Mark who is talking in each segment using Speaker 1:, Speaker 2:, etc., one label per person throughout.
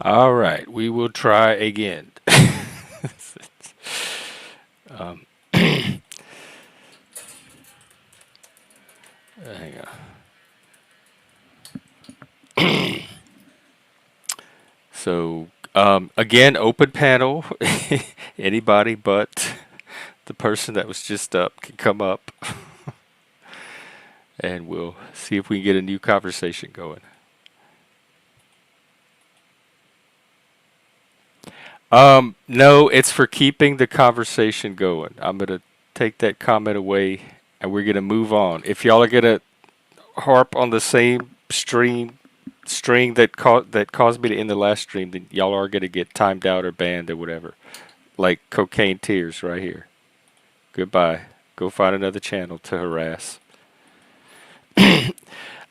Speaker 1: All right, we will try again. um, hang on. So, again, open panel. Anybody but the person that was just up can come up, and we'll see if we can get a new conversation going. No, it's for keeping the conversation going. I'm gonna take that comment away, and we're gonna move on. If y'all are gonna harp on the same string that caused me to end the last stream, then y'all are gonna get timed out or banned or whatever. Like cocaine tears right here. Goodbye. Go find another channel to harass.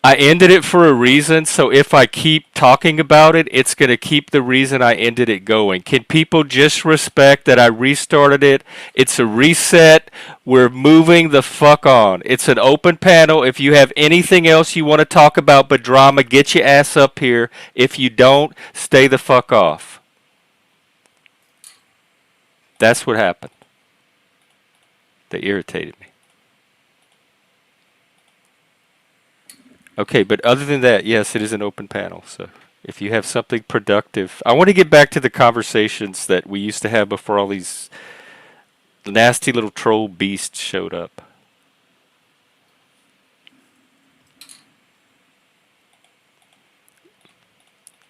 Speaker 1: I ended it for a reason, so if I keep talking about it, it's going to keep the reason I ended it going. Can people just respect that I restarted it? It's a reset. We're moving the fuck on. It's an open panel. If you have anything else you want to talk about but drama, get your ass up here. If you don't, stay the fuck off. That's what happened. They irritated me. Okay, but other than that, yes, it is an open panel. So if you have something productive, I want to get back to the conversations that we used to have before all these nasty little troll beasts showed up.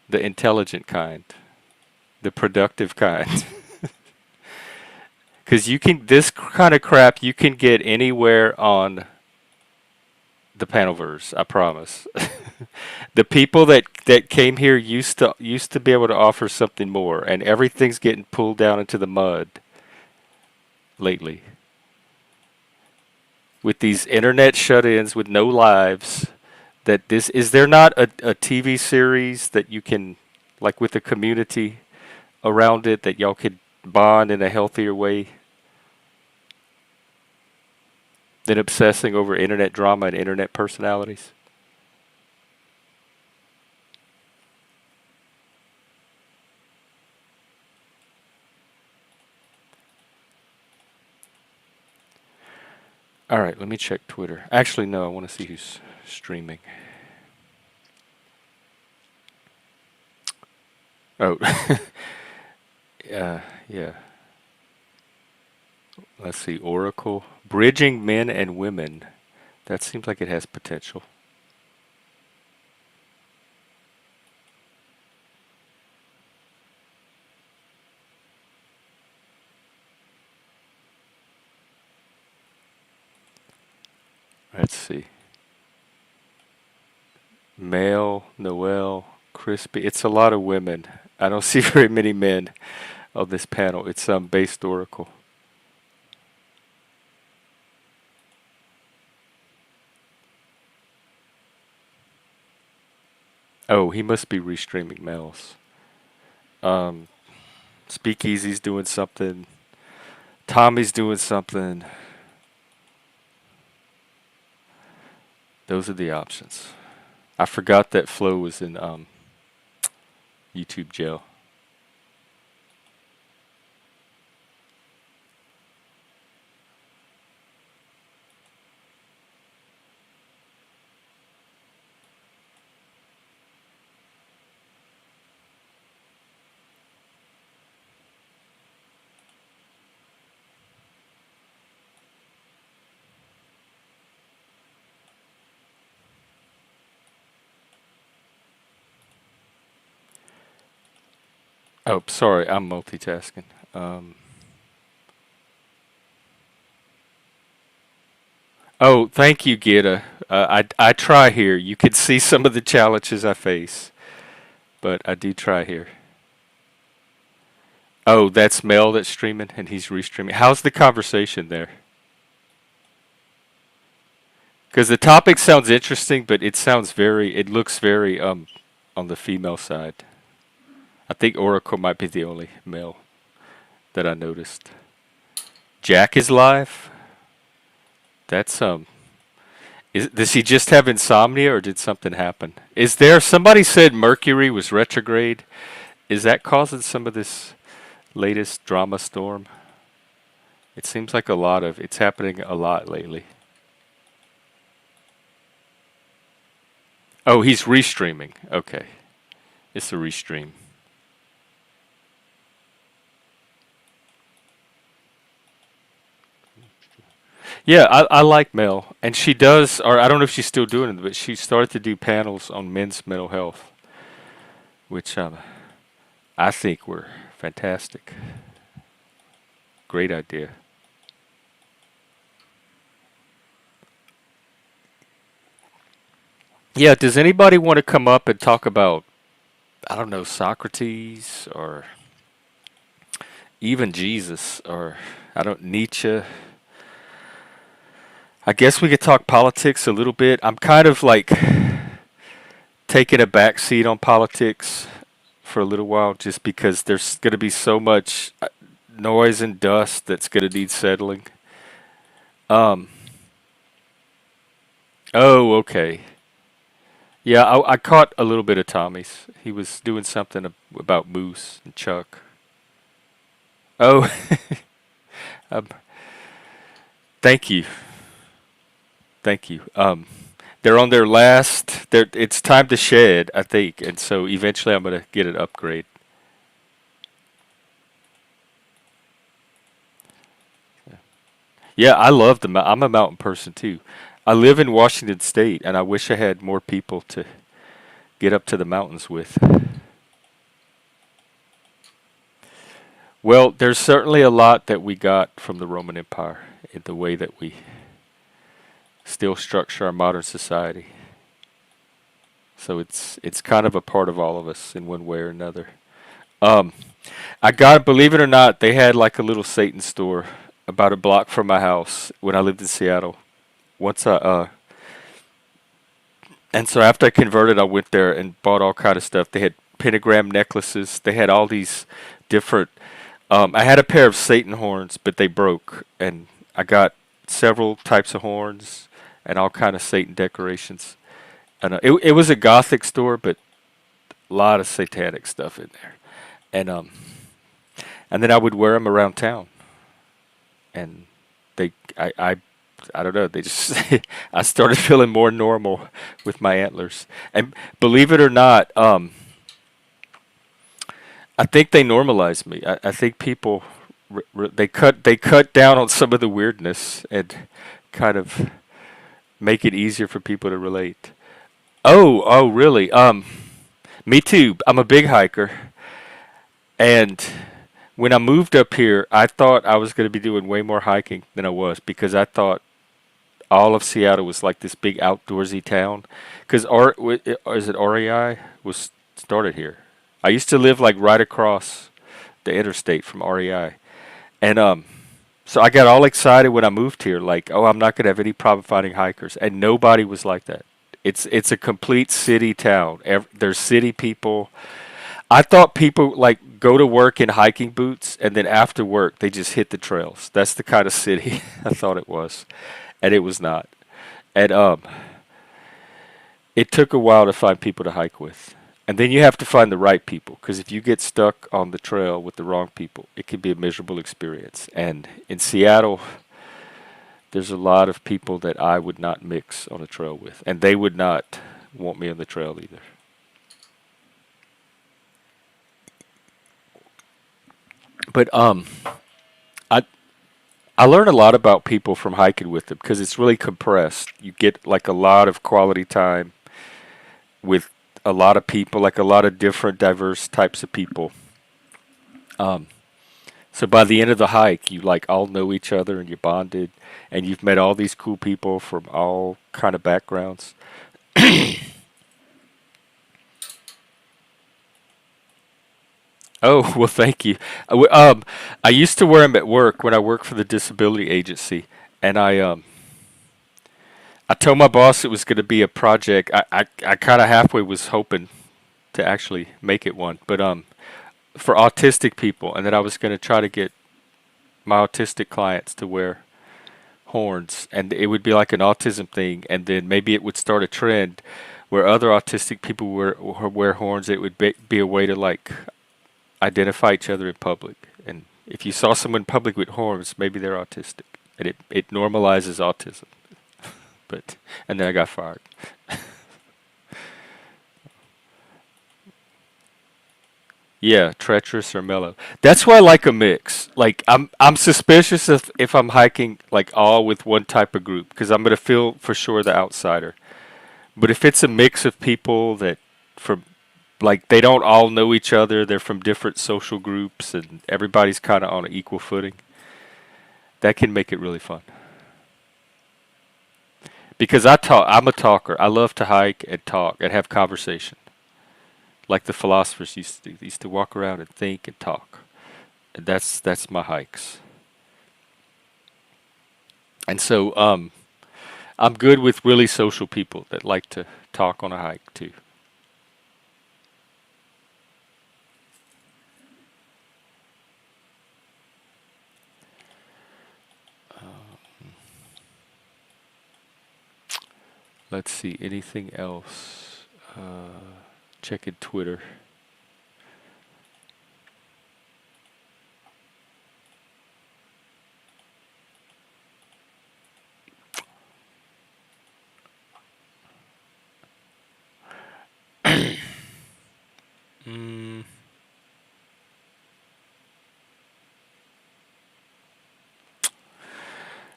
Speaker 1: The intelligent kind, the productive kind. Because you can, this kind of crap, you can get anywhere on the Panelverse, I promise. The people that came here used to be able to offer something more, and everything's getting pulled down into the mud lately. With these internet shut-ins with no lives, that this is there not a TV series that you can, like with the community around it, that y'all could bond in a healthier way than obsessing over internet drama and internet personalities? All right, let me check Twitter. Actually, no, I want to see who's streaming. Oh, yeah. Let's see, Oracle. Bridging men and women. That seems like it has potential. Let's see. Male, Noel, Crispy. It's a lot of women. I don't see very many men on this panel. It's based Oracle. Oh, he must be restreaming males. Um, Speakeasy's doing something. Tommy's doing something. Those are the options. I forgot that Flo was in YouTube jail. Oh, sorry, I'm multitasking. Um, oh, thank you, Gita. I try here. You can see some of the challenges I face, but I do try here. Oh, that's Mel that's streaming, and he's restreaming. How's the conversation there? Because the topic sounds interesting, but it looks very on the female side. I think Oracle might be the only male that I noticed. Jack is live. That's does he just have insomnia or did something happen? Is there somebody said Mercury was retrograde Is that causing some of this latest drama storm? It seems like it's happening a lot lately. Oh, he's restreaming. Okay. It's a restream. Yeah, I like Mel. And she does, or I don't know if she's still doing it, but she started to do panels on men's mental health, which I think were fantastic. Great idea. Yeah, does anybody want to come up and talk about, I don't know, Socrates or even Jesus or, I don't, Nietzsche? I guess we could talk politics a little bit. I'm kind of like taking a back seat on politics for a little while just because there's going to be so much noise and dust that's going to need settling. Um, oh, okay. Yeah, I caught a little bit of Tommy's. He was doing something about Moose and Chuck. Oh, um, thank you, thank you. They're on their last. It's time to shed, I think, and so eventually I'm gonna get an upgrade. Yeah, I love I'm a mountain person too. I live in Washington State, and I wish I had more people to get up to the mountains with. Well, there's certainly a lot that we got from the Roman Empire in the way that we still structure our modern society. So it's kind of a part of all of us in one way or another. Um, I got believe it or not, they had like a little Satan store about a block from my house when I lived in Seattle. Once I and so after I converted, I went there and bought all kind of stuff. They had pentagram necklaces. They had all these different. I had a pair of Satan horns, but they broke, and I got several types of horns and all kind of Satan decorations. And it was a gothic store, but a lot of satanic stuff in there. And and then I would wear them around town, and they I don't know. They just I started feeling more normal with my antlers. And believe it or not, I think they normalized me. I think people they cut down on some of the weirdness and kind of make it easier for people to relate. Oh, really? Me too. I'm a big hiker, and when I moved up here, I thought I was going to be doing way more hiking than I was because I thought all of Seattle was like this big outdoorsy town. Because is it REI was started here. I used to live like right across the interstate from REI, and so I got all excited when I moved here. Like, oh, I'm not gonna have any problem finding hikers, and nobody was like that. It's a complete city town. There's city people. I thought people like go to work in hiking boots, and then after work they just hit the trails. That's the kind of city I thought it was, and it was not. And it took a while to find people to hike with. And then you have to find the right people because if you get stuck on the trail with the wrong people, it can be a miserable experience. And in Seattle, there's a lot of people that I would not mix on a trail with, and they would not want me on the trail either. But I I learn a lot about people from hiking with them because it's really compressed. You get like a lot of quality time with a lot of people, like a lot of different, diverse types of people. Um, so by the end of the hike, you like all know each other and you're bonded, and you've met all these cool people from all kind of backgrounds. Oh well, thank you. I used to wear them at work when I worked for the disability agency, and I told my boss it was going to be a project. I kind of halfway was hoping to actually make it one, but for autistic people, and that I was going to try to get my autistic clients to wear horns, and it would be like an autism thing, and then maybe it would start a trend where other autistic people wear horns. It would be a way to like identify each other in public. And if you saw someone in public with horns, maybe they're autistic. And it normalizes autism. But and then I got fired. Yeah, treacherous or mellow. That's why I like a mix. Like I'm suspicious if I'm hiking like all with one type of group because I'm gonna feel for sure the outsider. But if it's a mix of people that from like they don't all know each other, they're from different social groups and everybody's kind of on an equal footing, that can make it really fun. Because I'm a talker. I love to hike and talk and have conversation. Like the philosophers used to do. They used to walk around and think and talk. And that's my hikes. And so I'm good with really social people that like to talk on a hike too. Let's see, anything else? Checking Twitter. Mm,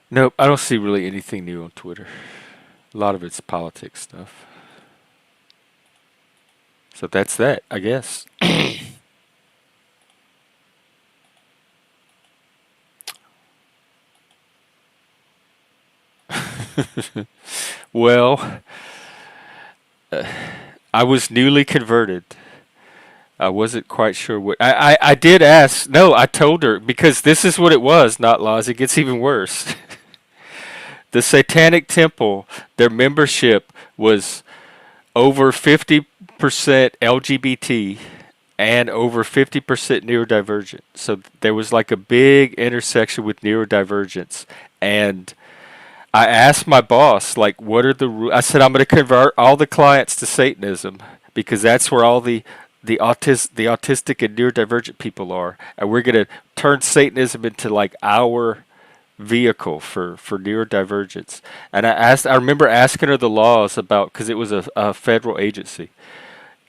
Speaker 1: nope, I don't see really anything new on Twitter. A lot of it's politics stuff. So that's that, I guess. Well, I was newly converted. I wasn't quite sure what I did ask. No, I told her because this is what it was, not laws. It gets even worse. The Satanic Temple, their membership was over 50% LGBT and over 50% neurodivergent. So there was like a big intersection with neurodivergence. And I asked my boss, like, what are the rules? I said, I'm going to convert all the clients to Satanism because that's where all the autistic and neurodivergent people are. And we're going to turn Satanism into like our vehicle for neurodivergence. And I remember asking her the laws about, because it was a federal agency,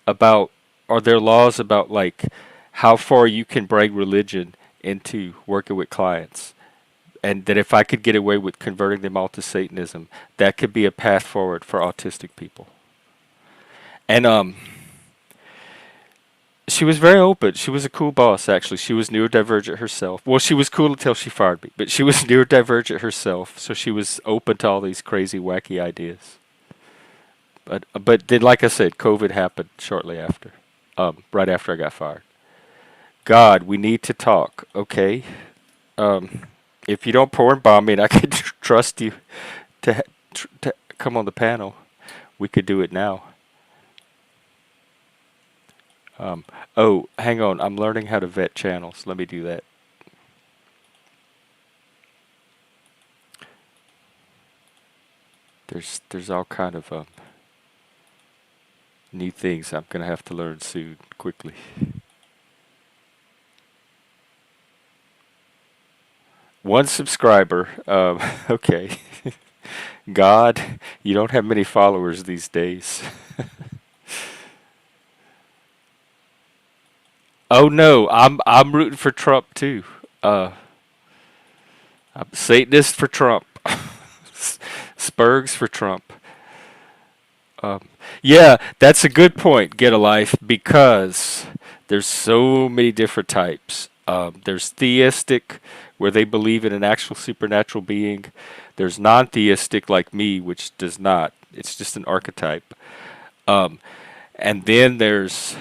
Speaker 1: about are there laws about like how far you can bring religion into working with clients, and that if I could get away with converting them all to Satanism, that could be a path forward for autistic people. And she was very open. She was a cool boss, actually. She was neurodivergent herself. Well, she was cool until she fired me, but she was neurodivergent herself, so she was open to all these crazy, wacky ideas. But then, like I said, COVID happened shortly after, right after I got fired. God, we need to talk. Okay, um, if you don't porn bomb me, and I can trust you to come on the panel, we could do it now. Um, oh, hang on. I'm learning how to vet channels. Let me do that. There's all kind of new things I'm gonna have to learn soon, quickly. One subscriber. Okay. God, you don't have many followers these days. Oh no, I'm rooting for Trump too. Uh, I'm Satanist for Trump. Spurgs for Trump. Um, yeah, that's a good point. Get a life because there's so many different types. There's theistic, where they believe in an actual supernatural being. There's non-theistic, like me, which does not. It's just an archetype. Um, and then there's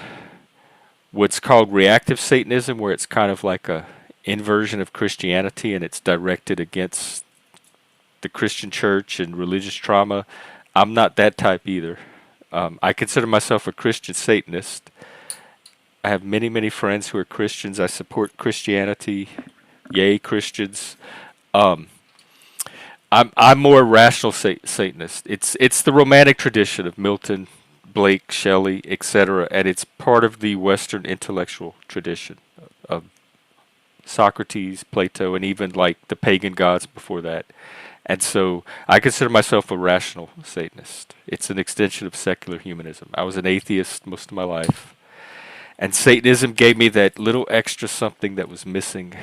Speaker 1: what's called reactive Satanism, where it's kind of like a inversion of Christianity, and it's directed against the Christian church and religious trauma. I'm not that type either. I consider myself a Christian Satanist. I have many, many friends who are Christians. I support Christianity. Yay, Christians. Um, I'm more rational Satanist. It's the romantic tradition of Milton, Blake, Shelley, etc., and it's part of the Western intellectual tradition of Socrates, Plato, and even like the pagan gods before that. And so I consider myself a rational Satanist. It's an extension of secular humanism. I was an atheist most of my life, and Satanism gave me that little extra something that was missing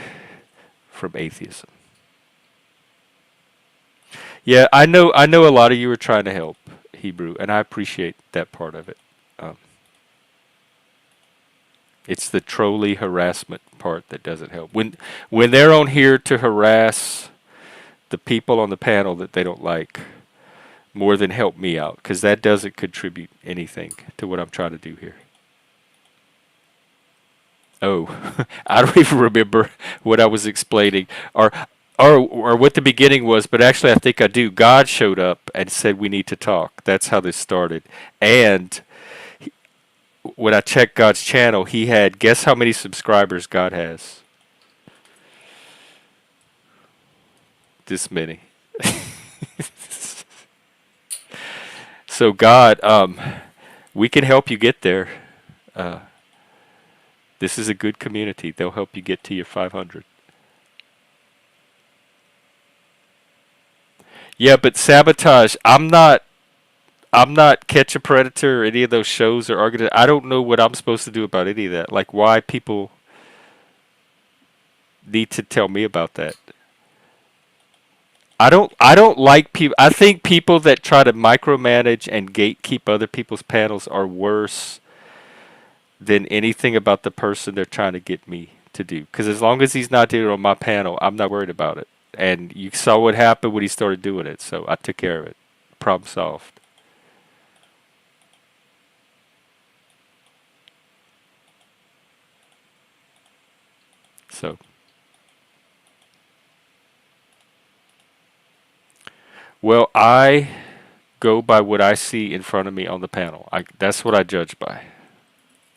Speaker 1: from atheism. Yeah, I know a lot of you are trying to help Hebrew, and I appreciate that part of it. Um, it's the trolley harassment part that doesn't help. When they're on here to harass the people on the panel that they don't like more than help me out, because that doesn't contribute anything to what I'm trying to do here. Oh, I don't even remember what I was explaining or or what the beginning was, but actually I think I do. God showed up and said we need to talk. That's how this started. And when I checked God's channel, he had, guess how many subscribers God has? This many. So God, we can help you get there. Uh, this is a good community. They'll help you get to your 500. Yeah, but sabotage. I'm not Catch a Predator or any of those shows or I don't know what I'm supposed to do about any of that. Like why people need to tell me about that. I don't like people. I think people that try to micromanage and gatekeep other people's panels are worse than anything about the person they're trying to get me to do. Because as long as he's not doing it on my panel, I'm not worried about it. And you saw what happened when he started doing it, so I took care of it. Problem solved. So, well, I go by what I see in front of me on the panel. That's what I judge by.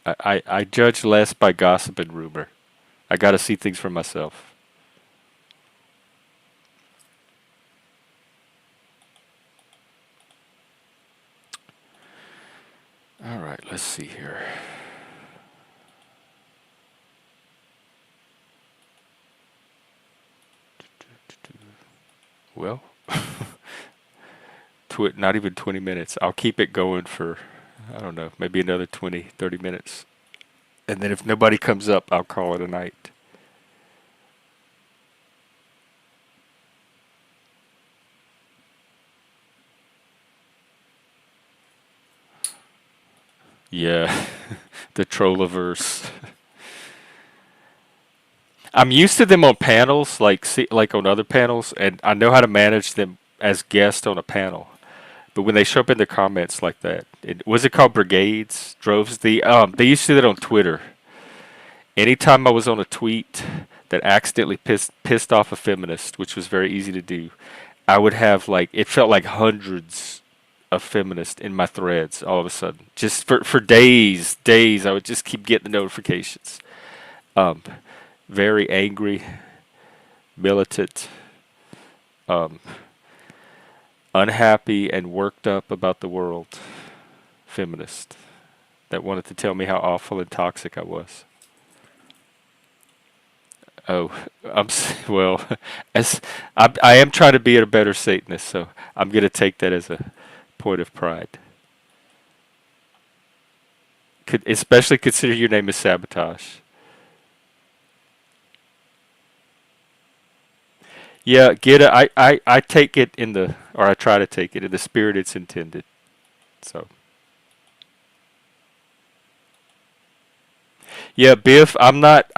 Speaker 1: I judge less by gossip and rumor. I got to see things for myself. All right, let's see here. Well, not even 20 minutes. I'll keep it going for, I don't know, maybe another 20, 30 minutes. And then if nobody comes up, I'll call it a night. Yeah, the Trolliverse. I'm used to them on panels, like on other panels, and I know how to manage them as guests on a panel. But when they show up in the comments like that, was it called brigades, droves? They used to do that on Twitter. Anytime I was on a tweet that accidentally pissed off a feminist, which was very easy to do, I would have like it felt like hundreds of feminists in my threads all of a sudden. Just for days, I would just keep getting the notifications. Um, very angry, militant, um, unhappy, and worked up about the world feminist that wanted to tell me how awful and toxic I was. Oh, well, as I am trying to be a better Satanist, so I'm gonna take that as a point of pride. Especially consider your name is Sabotage. Yeah, I take it in the, or I try to take it in the spirit it's intended. So, yeah, Biff, I'm not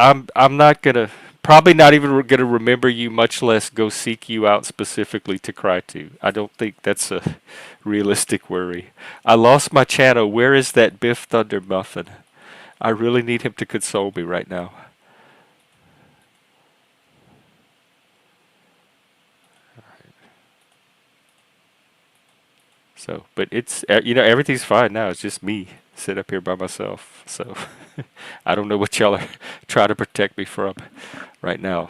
Speaker 1: gonna, probably not even gonna remember you, much less go seek you out specifically to cry to. I don't think that's a realistic worry. I lost my channel. Where is that Biff Thunder Muffin? I really need him to console me right now. So, but it's everything's fine now. It's just me sit up here by myself. So, I don't know what y'all are trying to protect me from right now.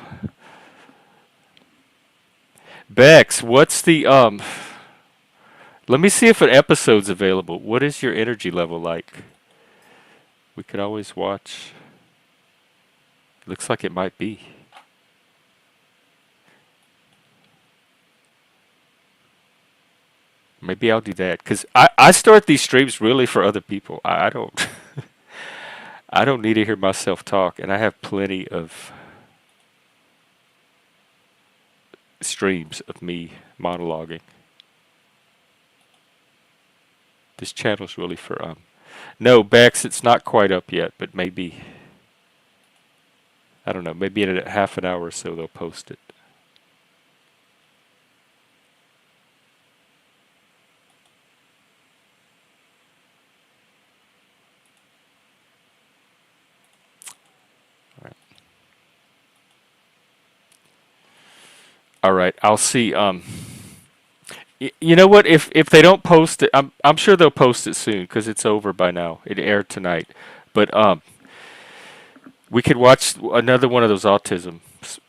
Speaker 1: Bex, what's the Let me see if an episode's available. What is your energy level like? We could always watch. Looks like it might be. Maybe I'll do that because I start these streams really for other people. I don't I don't need to hear myself talk, and I have plenty of streams of me monologuing. This channel's really for no, Bex, it's not quite up yet, but maybe I don't know, maybe in a half an hour or so they'll post it. All right, I'll see. You know what? If they don't post it, I'm sure they'll post it soon because it's over by now. It aired tonight, but we could watch another one of those autism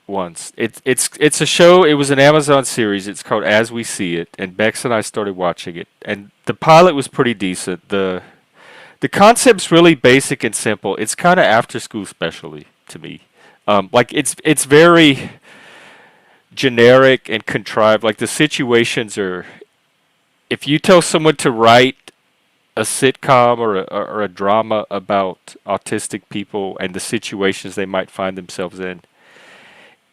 Speaker 1: ones. It's a show. It was an Amazon series. It's called As We See It, and Bex and I started watching it, and the pilot was pretty decent. The concept's really basic and simple. It's kind of after school specialty to me. Like it's very generic and contrived. Like the situations are, if you tell someone to write a sitcom or a drama about autistic people and the situations they might find themselves in,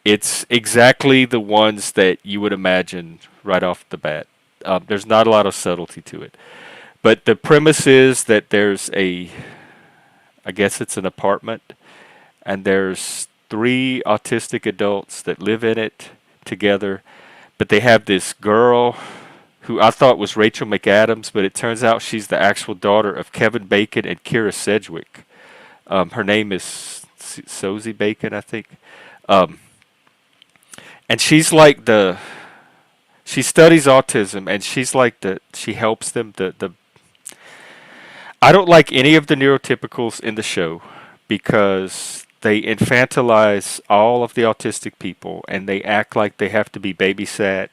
Speaker 1: it's exactly the ones that you would imagine right off the bat. There's not a lot of subtlety to it. But the premise is that I guess it's an apartment, and there's three autistic adults that live in it together, but they have this girl who I thought was Rachel McAdams, but it turns out she's the actual daughter of Kevin Bacon and Kira Sedgwick. Her name is Sosie Bacon, I think. Um, and she studies autism, and she helps them. I don't like any of the neurotypicals in the show because they infantilize all of the autistic people and they act like they have to be babysat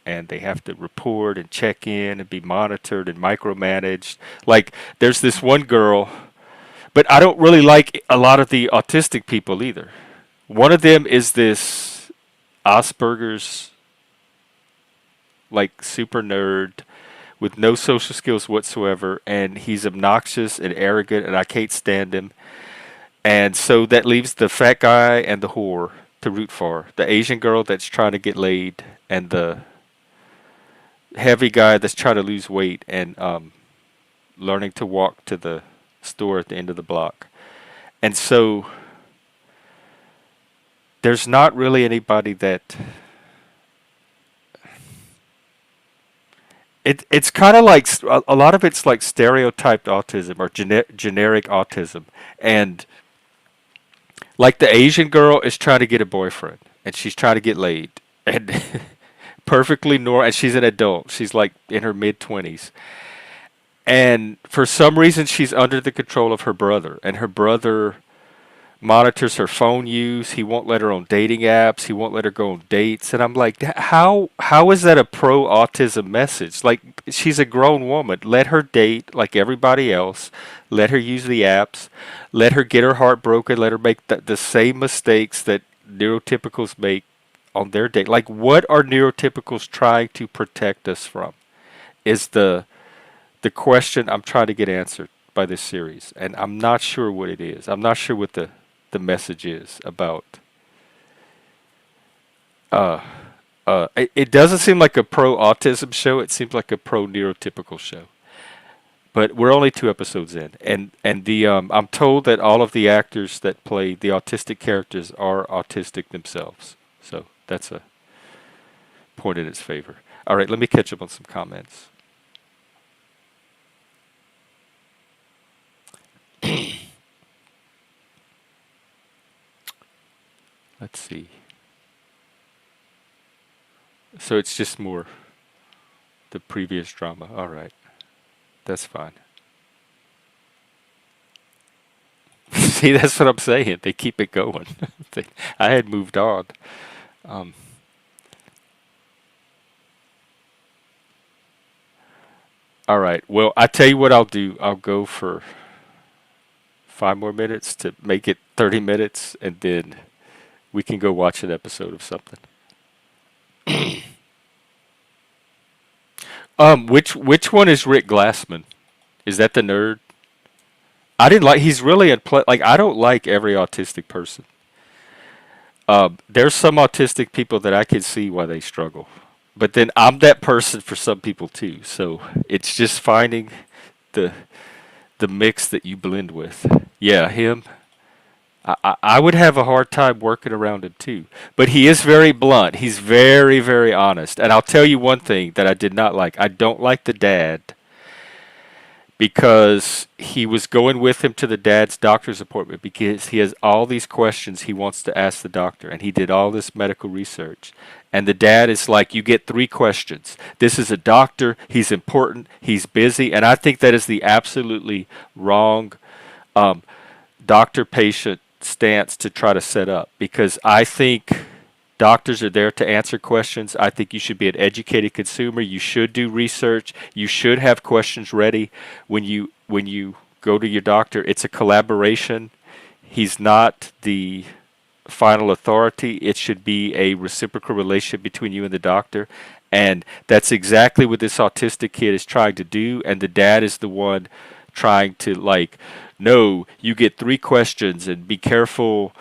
Speaker 1: and they have to report and check in and be monitored and micromanaged. Like there's this one girl, but I don't really like a lot of the autistic people either. One of them is this Asperger's like super nerd with no social skills whatsoever, and he's obnoxious and arrogant, and I can't stand him. And so that leaves the fat guy and the whore to root for. The Asian girl that's trying to get laid, and the heavy guy that's trying to lose weight and learning to walk to the store at the end of the block. And so there's not really anybody that it's kind of like a lot of it's like stereotyped autism or generic autism, and like the Asian girl is trying to get a boyfriend and she's trying to get laid and perfectly normal, and she's an adult. She's like in her mid-20s. And for some reason she's under the control of her brother, and her brother monitors her phone use. He won't let her on dating apps. He won't let her go on dates. And I'm like, how is that a pro autism message? Like, she's a grown woman. Let her date like everybody else. Let her use the apps. Let her get her heart broken. Let her make the same mistakes that neurotypicals make on their date. Like, what are neurotypicals trying to protect us from? Is the question I'm trying to get answered by this series, and I'm not sure what it is. I'm not sure what the message is about. Uh, it doesn't seem like a pro autism show. It seems like a pro neurotypical show. But we're only two episodes in, and the I'm told that all of the actors that play the autistic characters are autistic themselves. So that's a point in its favor. All right, let me catch up on some comments. Let's see. So it's just more the previous drama. All right, that's fine. See, that's what I'm saying. They keep it going. I had moved on. Um, All right. Well, I tell you what I'll do. I'll go for 5 more minutes to make it 30 minutes, and then we can go watch an episode of something. Which one is Rick Glassman? Is that the nerd? I didn't like. He's really like I don't like every autistic person. There's some autistic people that I can see why they struggle, but then I'm that person for some people too. So it's just finding the the mix that you blend with. Yeah, him. I would have a hard time working around him too. But he is very blunt. He's very, very honest. And I'll tell you one thing that I did not like. I don't like the dad because he was going with him to the dad's doctor's appointment because he has all these questions he wants to ask the doctor, and he did all this medical research. And the dad is like, you get 3 questions. This is a doctor, he's important, he's busy, and I think that is the absolutely wrong um, doctor patient stance to try to set up, because I think doctors are there to answer questions. I think you should be an educated consumer. You should do research. You should have questions ready when you go to your doctor. It's a collaboration. He's not the final authority. It should be a reciprocal relationship between you and the doctor. And that's exactly what this autistic kid is trying to do. And the dad is the one trying to, like, no, you get 3 questions and be careful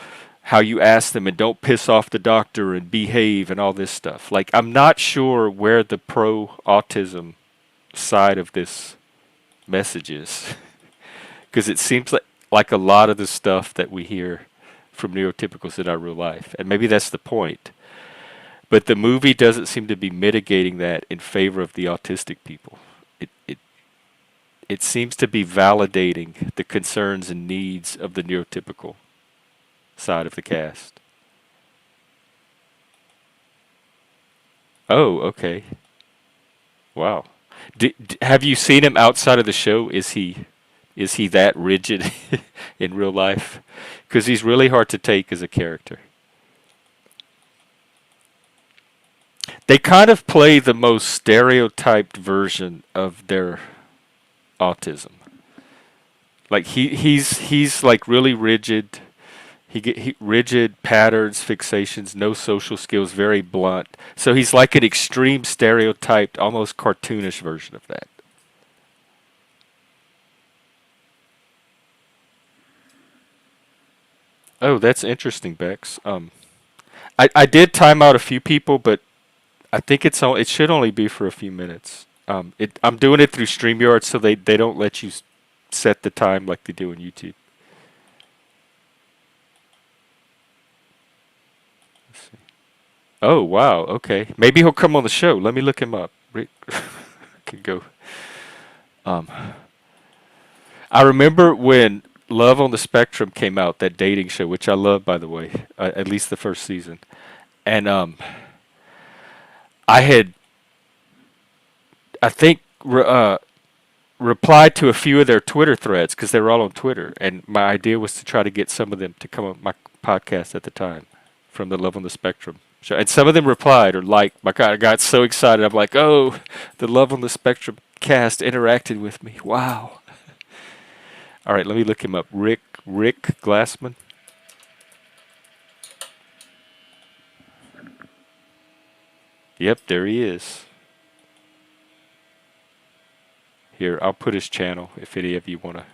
Speaker 1: how you ask them and don't piss off the doctor and behave and all this stuff. Like, I'm not sure where the pro autism side of this message is. Because it seems like a lot of the stuff that we hear from neurotypicals in our real life. And maybe that's the point. But the movie doesn't seem to be mitigating that in favor of the autistic people. It seems to be validating the concerns and needs of the neurotypical side of the cast. Oh, okay. Wow. Have you seen him outside of the show? Is he that rigid in real life? Because he's really hard to take as a character. They kind of play the most stereotyped version of their autism. Like he's like really rigid. He rigid patterns, fixations, no social skills, very blunt. So he's like an extreme stereotyped, almost cartoonish version of that. Oh, that's interesting, Bex. I did time out a few people, but I think it should only be for a few minutes. I'm doing it through StreamYard, so they don't let you set the time like they do on YouTube. Let's see. Oh wow, okay. Maybe he'll come on the show. Let me look him up. Rick can go. Um, I remember when Love on the Spectrum came out, that dating show, which I love, by the way, at least the first season. And I had, I think, replied to a few of their Twitter threads because they were all on Twitter, and my idea was to try to get some of them to come on my podcast at the time from the Love on the Spectrum show. And some of them replied or liked. My God, I got so excited. I'm like, oh, the Love on the Spectrum cast interacted with me. Wow. All right, let me look him up. Rick Glassman. Yep, there he is. Here, I'll put his channel if any of you want to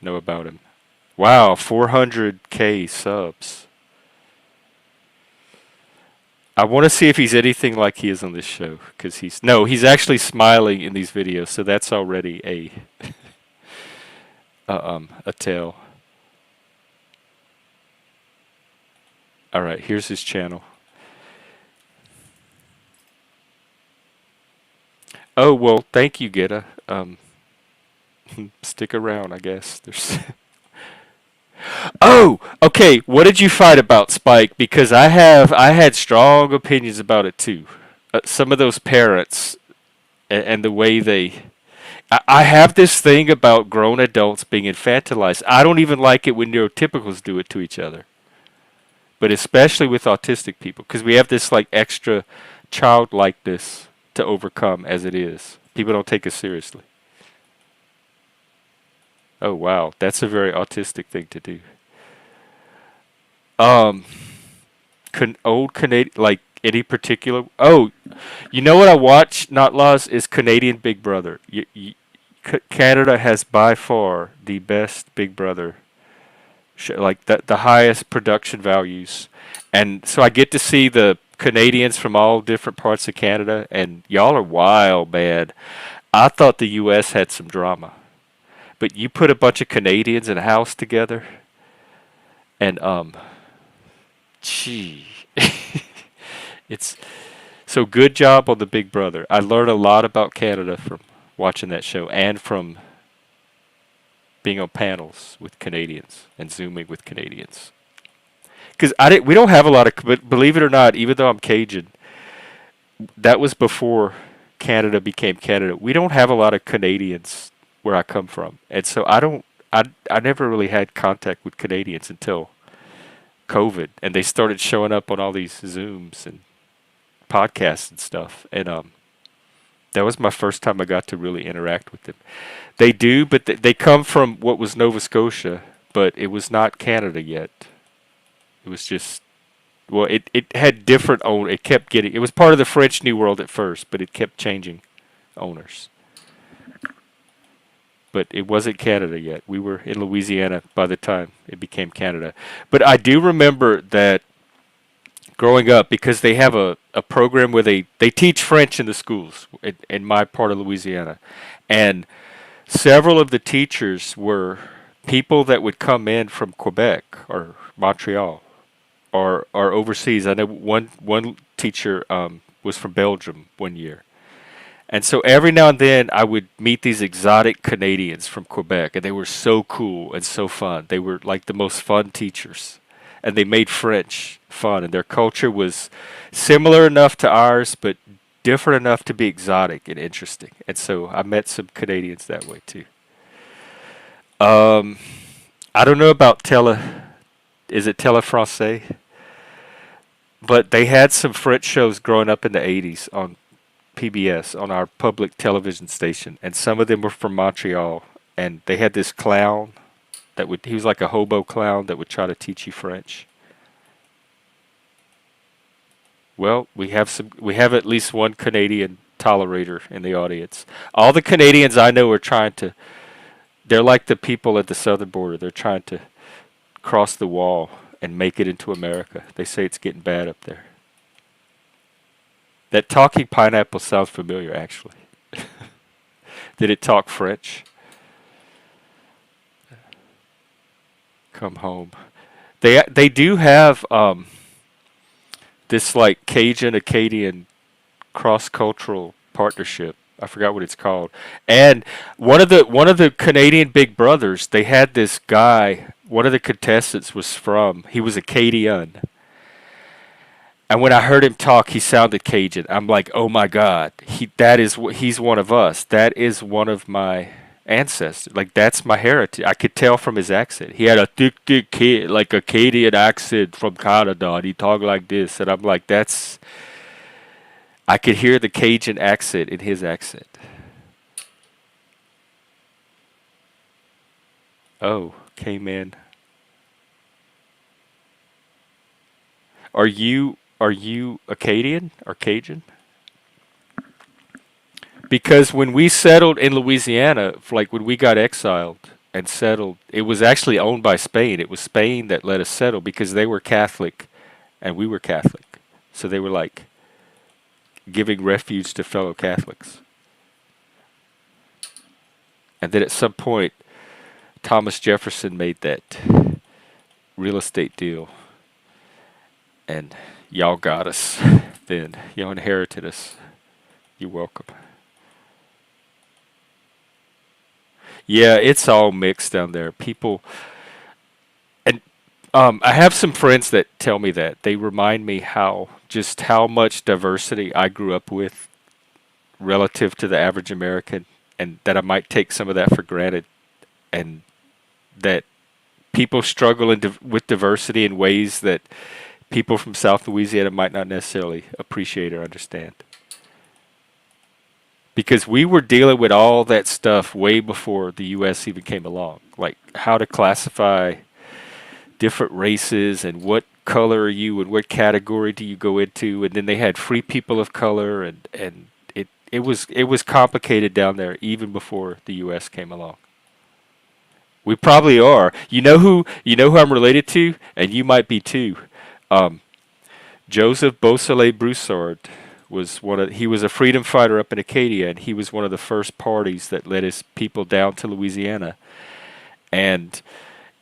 Speaker 1: know about him. Wow, 400K subs. I want to see if he's anything like he is on this show, because he's actually smiling in these videos, so that's already a tell. All right, here's his channel. Oh, well, thank you, Geta. Stick around, I guess. There's Oh, okay. What did you fight about, Spike? Because I had strong opinions about it too. Some of those parents and the way I have this thing about grown adults being infantilized. I don't even like it when neurotypicals do it to each other, but especially with autistic people, because we have this like extra childlikeness to overcome as it is. People don't take us seriously. Oh wow, that's a very autistic thing to do. Um, old Canadian, like any particular. Oh, you know what I watch? Not laws is Canadian Big Brother. Canada has by far the best Big Brother, like the highest production values, and so I get to see the Canadians from all different parts of Canada, and y'all are wild, man. I thought the U.S. had some drama, but you put a bunch of Canadians in a house together, and gee, it's so good job on the Big Brother. I learned a lot about Canada from watching that show and from being on panels with Canadians and zooming with Canadians. Because we don't have a lot of, but believe it or not, even though I'm Cajun, that was before Canada became Canada. We don't have a lot of Canadians where I come from, and so I never really had contact with Canadians until COVID, and they started showing up on all these Zooms and podcasts and stuff, and that was my first time I got to really interact with them. They do, but they come from what was Nova Scotia, but it was not Canada yet. It was just, well, it had different own. It kept getting. It was part of the French New World at first, but it kept changing owners. But it wasn't Canada yet. We were in Louisiana by the time it became Canada. But I do remember that growing up, because they have a program where they teach French in the schools in my part of Louisiana. And several of the teachers were people that would come in from Quebec or Montreal or overseas. I know one teacher was from Belgium one year. And so every now and then I would meet these exotic Canadians from Quebec, and they were so cool and so fun. They were like the most fun teachers, and they made French fun, and their culture was similar enough to ours, but different enough to be exotic and interesting. And so I met some Canadians that way too. Um, I don't know about is it Tele Francais? But they had some French shows growing up in the 80s on PBS, on our public television station, and some of them were from Montreal, and they had this clown he was like a hobo clown that would try to teach you French. Well, we have at least one Canadian tolerator in the audience. All the Canadians I know are they're like the people at the southern border. They're trying to cross the wall and make it into America. They say it's getting bad up there. That talking pineapple sounds familiar, actually. Did it talk French? Come home. They do have this like Cajun Acadian cross cultural partnership. I forgot what it's called. And one of the Canadian Big Brothers, they had this guy. One of the contestants he was Acadian. And when I heard him talk, he sounded Cajun. I'm like, oh my God, he's one of us. That is one of my ancestors. Like that's my heritage. I could tell from his accent. He had a thick kid, like Acadian accent from Canada, and he talked like this. And I'm like, I could hear the Cajun accent in his accent. Oh, came in. Are you Acadian or Cajun? Because when we settled in Louisiana, like when we got exiled and settled, it was actually owned by Spain. It was Spain that let us settle because they were Catholic and we were Catholic. So they were like giving refuge to fellow Catholics. And then at some point, Thomas Jefferson made that real estate deal. And y'all got us then. Y'all inherited us. You're welcome. Yeah, it's all mixed down there. People, and I have some friends that tell me that. They remind me how much diversity I grew up with relative to the average American, and that I might take some of that for granted, and that people struggle with diversity in ways that people from South Louisiana might not necessarily appreciate or understand. because we were dealing with all that stuff way before the U.S. even came along, like how to classify different races and what color are you and what category do you go into, and then they had free people of color, and it was complicated down there even before the U.S. came along. We probably are. You know who I'm related to, and you might be too. Um, Joseph Beausoleil Broussard he was a freedom fighter up in Acadia, and he was one of the first parties that led his people down to Louisiana. And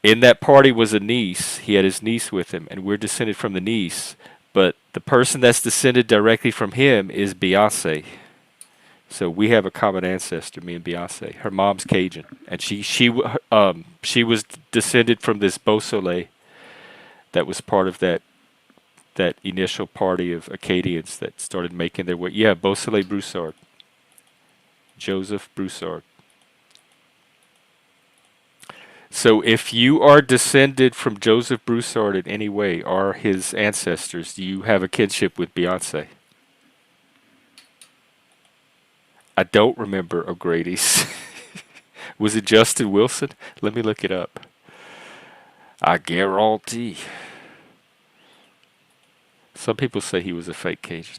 Speaker 1: in that party was a niece. He had his niece with him, and we're descended from the niece. But the person that's descended directly from him is Beyonce. So we have a common ancestor, me and Beyonce. Her mom's Cajun, and she was descended from this Beausoleil that was part of that initial party of Acadians that started making their way. Yeah, Beausoleil Broussard, Joseph Broussard. So if you are descended from Joseph Broussard in any way, or his ancestors, do you have a kinship with Beyonce? I don't remember O'Grady's. Was it Justin Wilson? Let me look it up. I guarantee. Some people say he was a fake Cajun.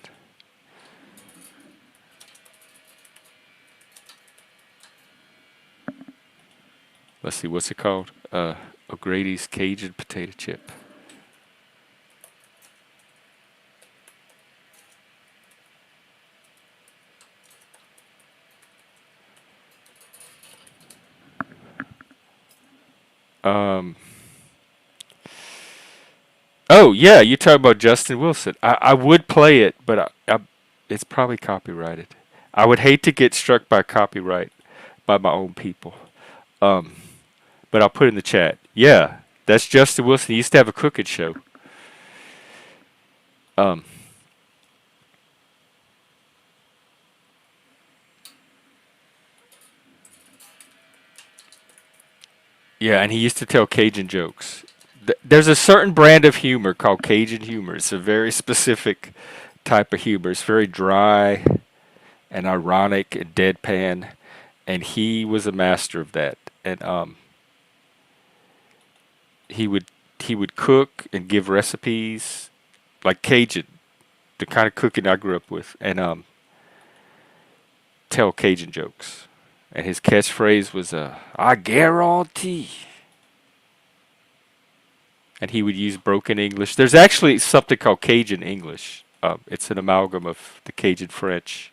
Speaker 1: Let's see, what's it called? O'Grady's Cajun potato chip. Um, oh yeah, you talking about Justin Wilson? I would play it, but it's probably copyrighted. I would hate to get struck by copyright by my own people. Um, but I'll put it in the chat. Yeah, that's Justin Wilson. He used to have a cooking show. Um, yeah, and he used to tell Cajun jokes. There's a certain brand of humor called Cajun humor. It's a very specific type of humor. It's very dry and ironic and deadpan, and he was a master of that. And he would he would cook and give recipes like Cajun, the kind of cooking I grew up with, and tell Cajun jokes. And his catchphrase was "I guarantee." And he would use broken English. There's actually something called Cajun English. It's an amalgam of the Cajun French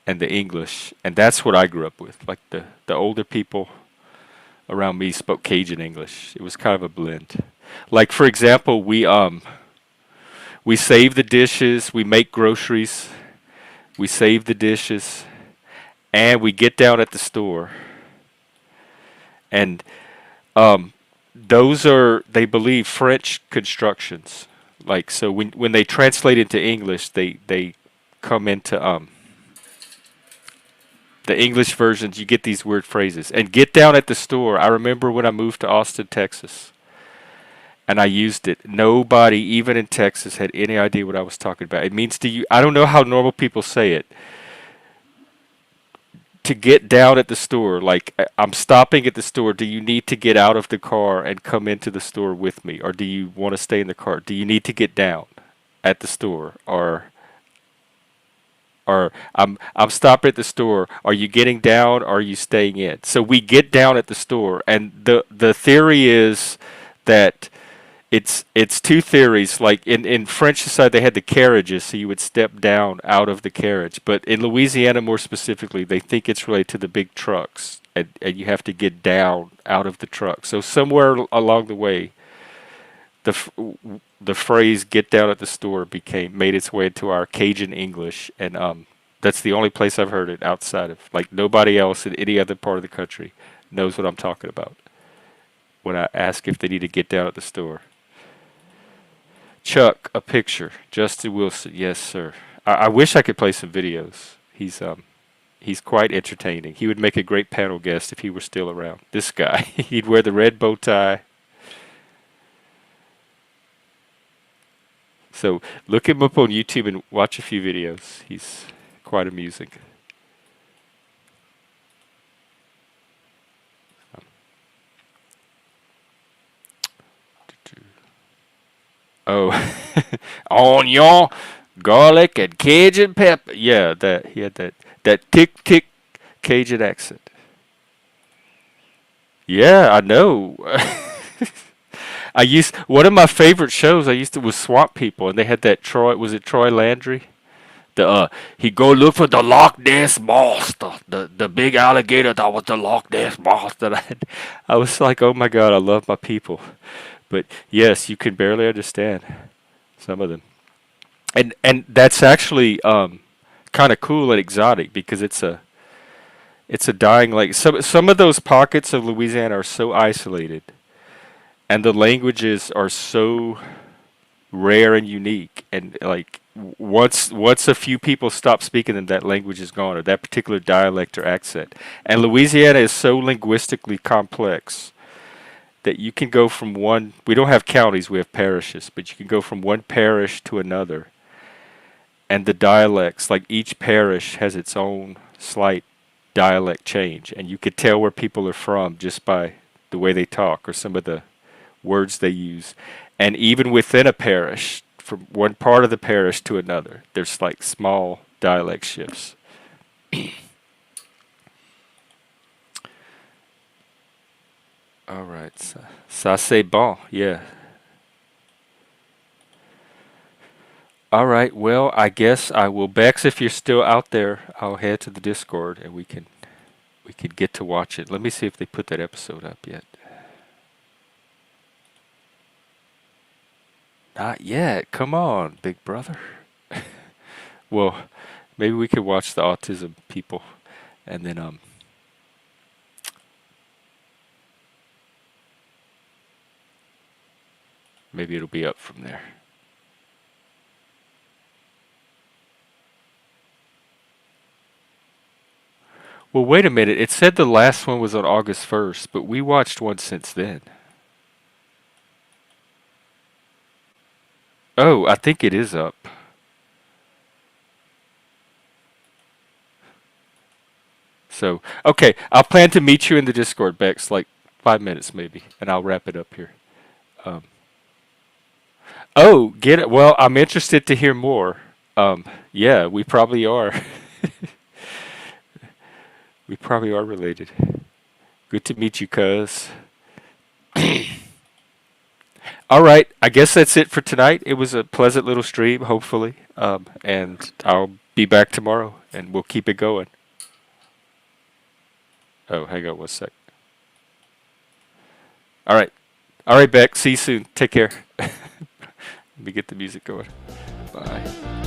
Speaker 1: and the English, and that's what I grew up with. Like the older people around me spoke Cajun English. It was kind of a blend. Like for example, we save the dishes, we make groceries, we save the dishes, and we get down at the store. And those are, they believe, French constructions. Like so, when they translate into English, they come into the English versions. You get these weird phrases. And get down at the store. I remember when I moved to Austin, Texas, and I used it. Nobody, even in Texas, had any idea what I was talking about. It means to you. I don't know how normal people say it. To get down at the store, like I'm stopping at the store. Do you need to get out of the car and come into the store with me, or do you want to stay in the car? Do you need to get down at the store, or I'm stopping at the store. Are you getting down, or are you staying in? So we get down at the store, and the theory is that it's two theories. Like in French society, they had the carriages, so you would step down out of the carriage. But in Louisiana, more specifically, they think it's related to the big trucks, and you have to get down out of the truck. So somewhere along the way, the f- the phrase "get down at the store" became made its way into our Cajun English, and that's the only place I've heard it outside of, like, nobody else in any other part of the country knows what I'm talking about when I ask if they need to get down at the store. Chuck, a picture. Justin Wilson, yes, sir. I wish I could play some videos. He's quite entertaining. He would make a great panel guest if he were still around. This guy, he'd wear the red bow tie. So look him up on YouTube and watch a few videos. He's quite amusing. Oh, onion, garlic, and Cajun pepper. Yeah, that he had that tick tick Cajun accent. Yeah, I know. I used one of my favorite shows. I used to was Swamp People, and they had that Troy. Was it Troy Landry? The he go look for the Loch Ness monster, the big alligator that was the Loch Ness monster. I was like, oh my god, I love my people. But yes, you can barely understand some of them, and that's actually kind of cool and exotic because it's a dying like some of those pockets of Louisiana are so isolated, and the languages are so rare and unique, and like once a few people stop speaking them, that language is gone, or that particular dialect or accent. And Louisiana is so linguistically complex that you can go from one, we don't have counties, we have parishes, but you can go from one parish to another, and the dialects, like each parish has its own slight dialect change, and you could tell where people are from just by the way they talk or some of the words they use. And even within a parish, from one part of the parish to another, there's like small dialect shifts. All right, ça c'est bon, yeah. All right, well, I guess I will. Bex, if you're still out there, I'll head to the Discord and we can get to watch it. Let me see if they put that episode up yet. Not yet. Come on, big brother. Well, maybe we could watch the autism people, and then maybe it'll be up from there. Well, wait a minute. It said the last one was on August 1st, but we watched one since then. Oh, I think it is up. So, okay, I'll plan to meet you in the Discord, Bex, like 5 minutes maybe, and I'll wrap it up here. Um, oh, get it. Well, I'm interested to hear more. Yeah, we probably are. We probably are related. Good to meet you, cuz. All right, I guess that's it for tonight. It was a pleasant little stream, hopefully. And I'll be back tomorrow, and we'll keep it going. Oh, hang on one sec. All right. All right, Beck. See you soon. Take care. Let me get the music going. Bye.